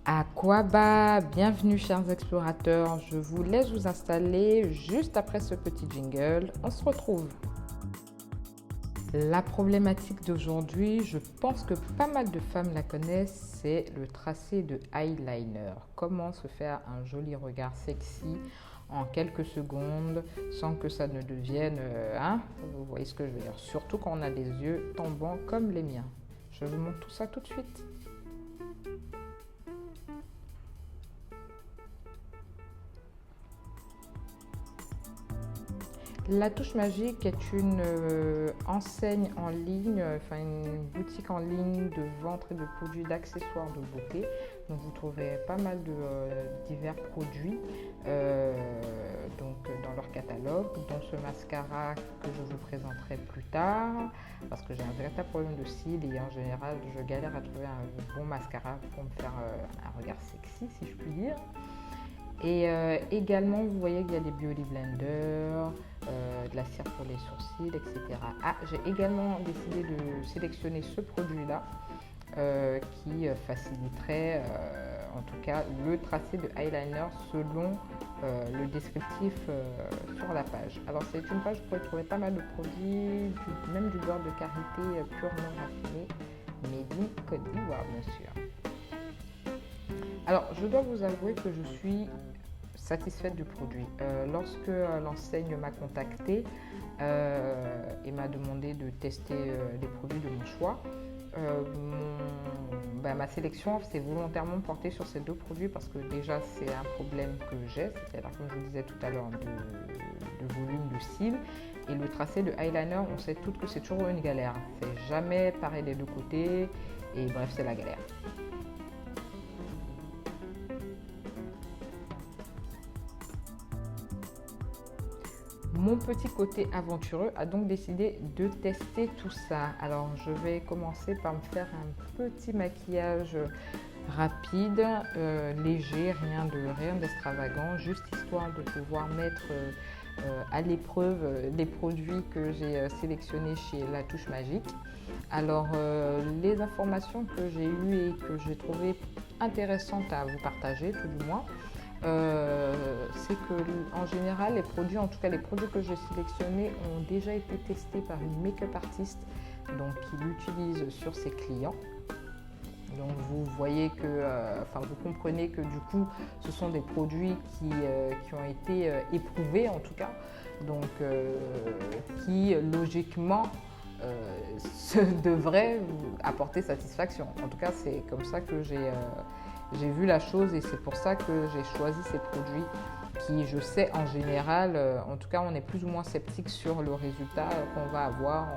Aquaba, bienvenue chers explorateurs, je vous laisse vous installer juste après ce petit jingle, on se retrouve. La problématique d'aujourd'hui, je pense que pas mal de femmes la connaissent, c'est le tracé de eyeliner. Comment se faire un joli regard sexy en quelques secondes sans que ça ne devienne, vous voyez ce que je veux dire, surtout quand on a des yeux tombants comme les miens. Je vous montre tout ça tout de suite. La Touche Magique est une enseigne en ligne, une boutique en ligne de vente et de produits d'accessoires de beauté. Donc vous trouverez pas mal de divers produits dans leur catalogue, dont ce mascara que je vous présenterai plus tard, parce que j'ai un véritable problème de cils et en général je galère à trouver un bon mascara pour me faire un regard sexy, si je puis dire. Et également, vous voyez qu'il y a des Beauty Blender, de la cire pour les sourcils, etc. Ah, j'ai également décidé de sélectionner ce produit-là qui faciliterait en tout cas le tracé de eyeliner selon le descriptif sur la page. Alors c'est une page où vous pouvez trouver pas mal de produits, même du beurre de karité purement raffiné, made in Côte d'Ivoire bien sûr. Alors, je dois vous avouer que je suis satisfaite du produit. Lorsque l'enseigne m'a contactée et m'a demandé de tester les produits de mon choix, ma sélection s'est volontairement portée sur ces deux produits parce que déjà c'est un problème que j'ai, c'est-à-dire comme je vous disais tout à l'heure de volume de cils, et le tracé de eyeliner, on sait toutes que c'est toujours une galère, c'est jamais pareil des deux côtés et bref c'est la galère. Mon petit côté aventureux a donc décidé de tester tout ça. Alors je vais commencer par me faire un petit maquillage rapide, léger, rien d'extravagant, juste histoire de pouvoir mettre à l'épreuve les produits que j'ai sélectionnés chez La Touche Magique. Alors les informations que j'ai eues et que j'ai trouvées intéressantes à vous partager tout du moins, c'est que en général les produits, en tout cas les produits que j'ai sélectionnés ont déjà été testés par une make-up artiste donc qui l'utilise sur ses clients. Donc vous voyez que, vous comprenez que du coup ce sont des produits qui ont été éprouvés en tout cas, donc qui logiquement devraient apporter satisfaction. En tout cas c'est comme ça que j'ai vu la chose et c'est pour ça que j'ai choisi ces produits qui, je sais, en général, en tout cas, on est plus ou moins sceptique sur le résultat qu'on va avoir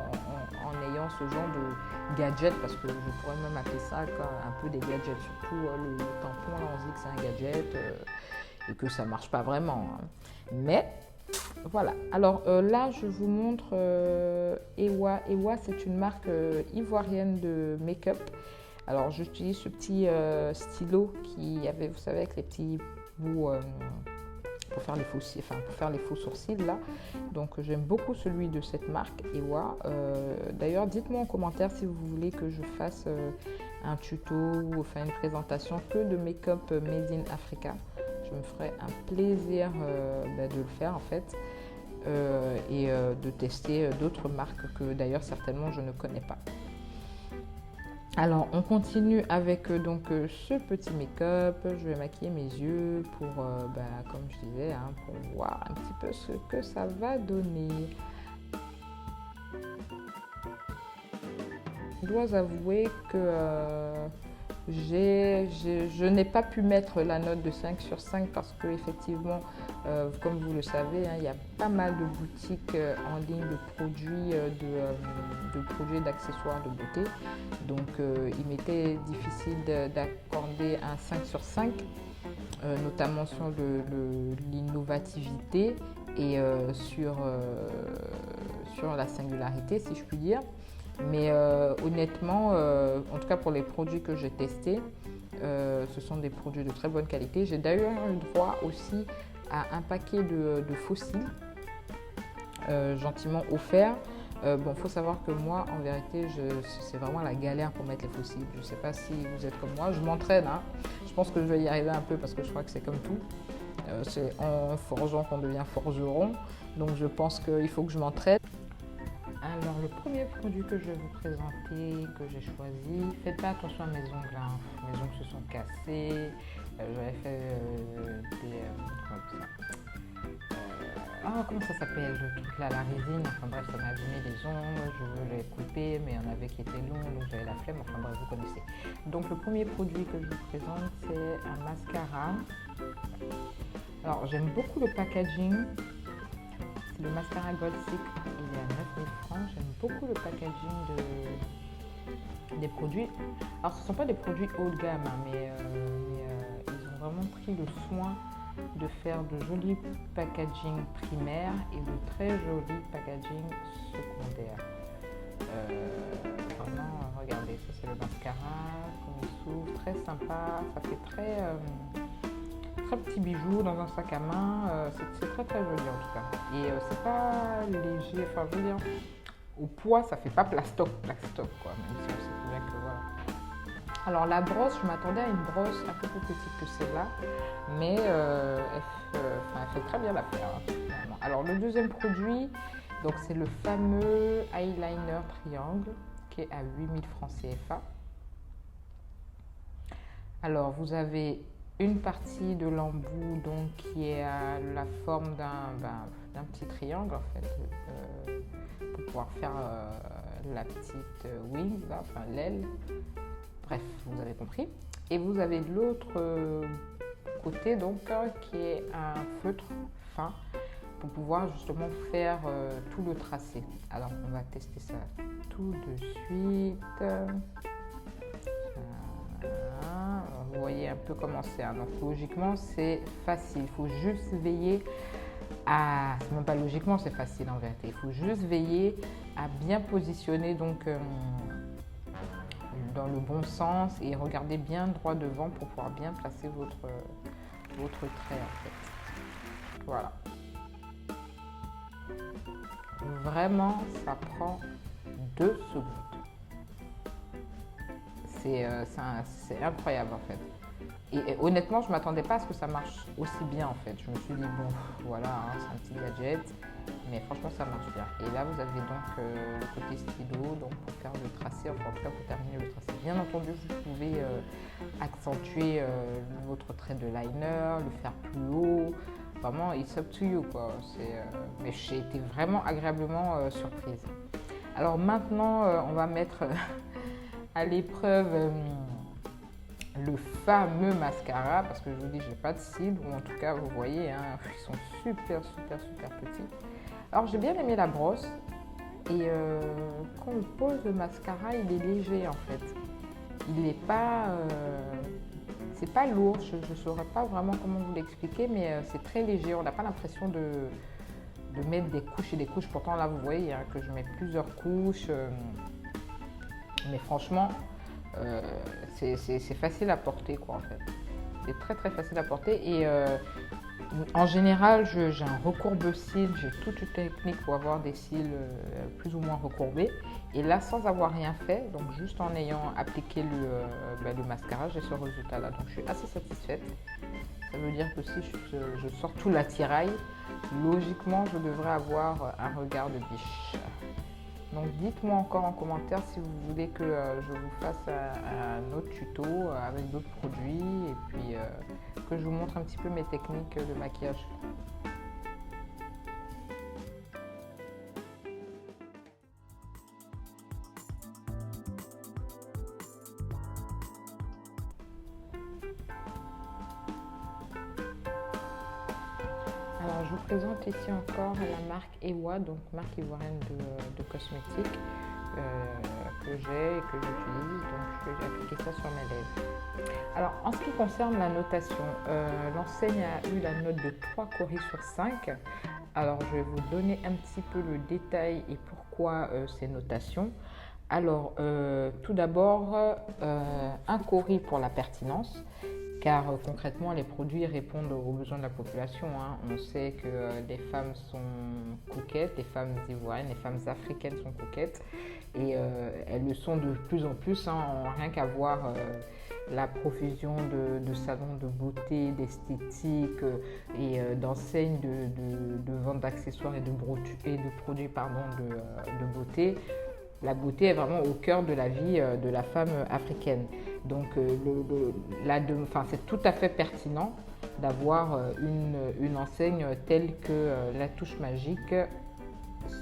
en ayant ce genre de gadget, parce que je pourrais même appeler ça un peu des gadgets, surtout le tampon, là, on se dit que c'est un gadget et que ça ne marche pas vraiment. Mais voilà, alors là je vous montre Ewa. Ewa, c'est une marque ivoirienne de make-up. Alors j'utilise ce petit stylo qui avait, vous savez, avec les petits bouts pour faire les faux sourcils là. Donc j'aime beaucoup celui de cette marque Ewa. D'ailleurs dites-moi en commentaire si vous voulez que je fasse un tuto ou une présentation que de make-up made in Africa. Je me ferai un plaisir de le faire en fait et de tester d'autres marques que d'ailleurs certainement je ne connais pas. Alors on continue avec ce petit make-up. Je vais maquiller mes yeux pour, comme je disais, pour voir un petit peu ce que ça va donner. Je dois avouer que je n'ai pas pu mettre la note de 5 sur 5 parce que effectivement, comme vous le savez, il y a pas mal de boutiques en ligne de produits, de produits d'accessoires de beauté. Donc il m'était difficile d'accorder un 5 sur 5, notamment sur l'innovativité et sur la singularité, si je puis dire. Mais honnêtement, en tout cas pour les produits que j'ai testés, ce sont des produits de très bonne qualité. J'ai d'ailleurs eu droit aussi à un paquet de faux cils gentiment offert. Faut savoir que moi, en vérité, c'est vraiment la galère pour mettre les faux cils. Je ne sais pas si vous êtes comme moi, je m'entraîne. Je pense que je vais y arriver un peu parce que je crois que c'est comme tout. C'est en forgeant qu'on devient forgeron. Donc je pense qu'il faut que je m'entraîne. Alors le premier produit que je vais vous présenter, que j'ai choisi, faites pas attention à mes ongles, hein. Mes ongles se sont cassés, j'avais fait comment ça s'appelle le truc là, la résine, enfin bref, ça m'a abîmé les ongles, je veux les couper, mais il y en avait qui étaient longs, donc j'avais la flemme, enfin bref, vous connaissez. Donc le premier produit que je vous présente, c'est un mascara. Alors j'aime beaucoup le packaging. C'est le mascara Gold Secret, il est à 9 000 francs. J'aime beaucoup le packaging des produits. Alors ce ne sont pas des produits haut de gamme, hein, mais ils ont vraiment pris le soin de faire de jolis packaging primaires et de très jolis packaging secondaires. Vraiment, regardez, ça c'est le mascara, comme il s'ouvre, très sympa, ça fait très petit bijou dans un sac à main, c'est très très joli en tout cas. Et c'est pas léger, enfin je veux dire, au poids ça fait pas plastoc quoi, même si on sait bien que voilà. Alors la brosse, je m'attendais à une brosse un peu plus petite que celle-là, mais elle fait très bien l'affaire. Hein, alors le deuxième produit, donc c'est le fameux eyeliner triangle qui est à 8 000 francs CFA. Alors vous avez une partie de l'embout donc qui est à la forme d'un petit triangle en fait, pour pouvoir faire la petite wing, là, enfin l'aile. Bref, vous avez compris. Et vous avez de l'autre côté donc qui est un feutre fin pour pouvoir justement faire tout le tracé. Alors on va tester ça tout de suite. Vous voyez un peu comment c'est. Hein. Donc logiquement c'est facile. Il faut juste veiller à. C'est même pas logiquement c'est facile en vérité. Il faut juste veiller à bien positionner donc dans le bon sens et regarder bien droit devant pour pouvoir bien placer votre trait en fait. Voilà. Vraiment ça prend 2 secondes. C'est incroyable en fait. Et honnêtement, je ne m'attendais pas à ce que ça marche aussi bien en fait. Je me suis dit, bon, voilà, hein, c'est un petit gadget, mais franchement, ça marche bien. Et là, vous avez donc le côté stylo donc pour faire le tracé, enfin en tout cas pour terminer le tracé. Bien entendu, vous pouvez accentuer votre trait de liner, le faire plus haut. Vraiment, it's up to you quoi. Mais j'ai été vraiment agréablement surprise. Alors maintenant, on va mettre à l'épreuve le fameux mascara, parce que je vous dis j'ai pas de cils, ou en tout cas vous voyez, hein, ils sont super petits. Alors j'ai bien aimé la brosse, et quand on pose le mascara, il est léger en fait. Il n'est pas, c'est pas lourd, je ne saurais pas vraiment comment vous l'expliquer, mais c'est très léger, on n'a pas l'impression de mettre des couches et des couches. Pourtant là vous voyez hein, que je mets plusieurs couches. Mais franchement, c'est facile à porter quoi en fait. C'est très facile à porter et en général j'ai un recourbe-cils, j'ai toute une technique pour avoir des cils plus ou moins recourbés. Et là sans avoir rien fait, donc juste en ayant appliqué le mascara, j'ai ce résultat là. Donc je suis assez satisfaite. Ça veut dire que si je sors tout l'attirail, logiquement je devrais avoir un regard de biche. Donc dites-moi encore en commentaire si vous voulez que je vous fasse un autre tuto avec d'autres produits et puis que je vous montre un petit peu mes techniques de maquillage. Alors je vous présente ici encore la marque Ewa, donc marque ivoirienne de cosmétiques que j'ai et que j'utilise, donc je vais appliquer ça sur mes lèvres. Alors en ce qui concerne la notation, l'enseigne a eu la note de 3 coris sur 5. Alors je vais vous donner un petit peu le détail et pourquoi ces notations. Alors tout d'abord, un cori pour la pertinence. Car concrètement, les produits répondent aux besoins de la population. Hein. On sait que les femmes sont coquettes, les femmes ivoiriennes, les femmes africaines sont coquettes. Et elles le sont de plus en plus. Hein. Rien qu'à voir la profusion de salons de beauté, d'esthétique et d'enseignes de vente d'accessoires et de produits de beauté. La beauté est vraiment au cœur de la vie de la femme africaine. Donc c'est tout à fait pertinent d'avoir une enseigne telle que La Touche Magique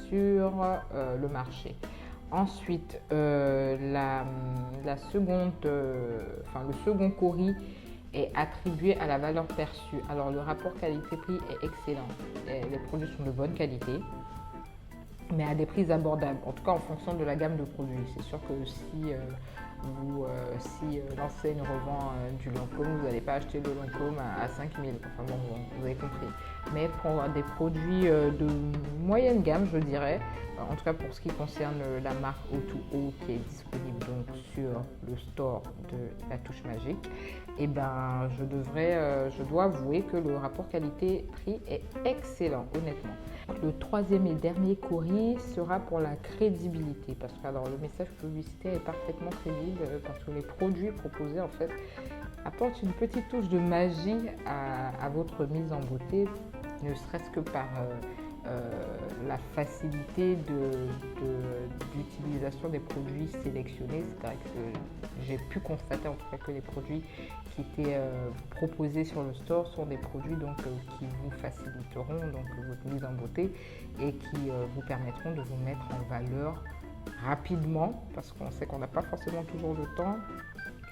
sur le marché. Ensuite, le second cori est attribué à la valeur perçue. Alors le rapport qualité-prix est excellent. Les produits sont de bonne qualité, mais à des prix abordables, en tout cas en fonction de la gamme de produits. C'est sûr que si l'enseigne revend du Lancôme, vous n'allez pas acheter le Lancôme à 5 000, enfin bon, vous avez compris. Mais pour des produits de moyenne gamme, je dirais, en tout cas pour ce qui concerne la marque O2O qui est disponible donc sur le store de La Touche Magique, et ben je dois avouer que le rapport qualité-prix est excellent, honnêtement. Le troisième et dernier cori sera pour la crédibilité, parce que alors, le message publicitaire est parfaitement crédible, parce que les produits proposés en fait apportent une petite touche de magie à votre mise en beauté, ne serait-ce que par la facilité d'utilisation des produits sélectionnés. C'est vrai que j'ai pu constater en tout cas que les produits qui étaient proposés sur le store sont des produits donc, qui vous faciliteront donc, votre mise en beauté et qui vous permettront de vous mettre en valeur rapidement, parce qu'on sait qu'on n'a pas forcément toujours le temps.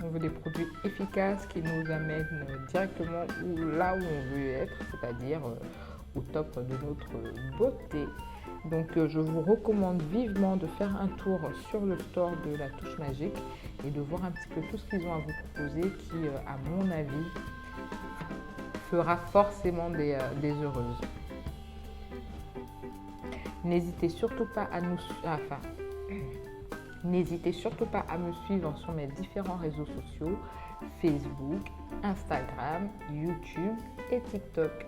On veut des produits efficaces qui nous amènent directement là où on veut être, c'est-à-dire au top de notre beauté. Donc je vous recommande vivement de faire un tour sur le store de La Touche Magique et de voir un petit peu tout ce qu'ils ont à vous proposer qui, à mon avis, fera forcément des heureuses. N'hésitez surtout pas à me suivre sur mes différents réseaux sociaux, Facebook, Instagram, YouTube et TikTok.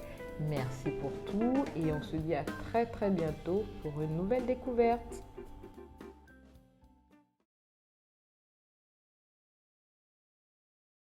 Merci pour tout et on se dit à très très bientôt pour une nouvelle découverte.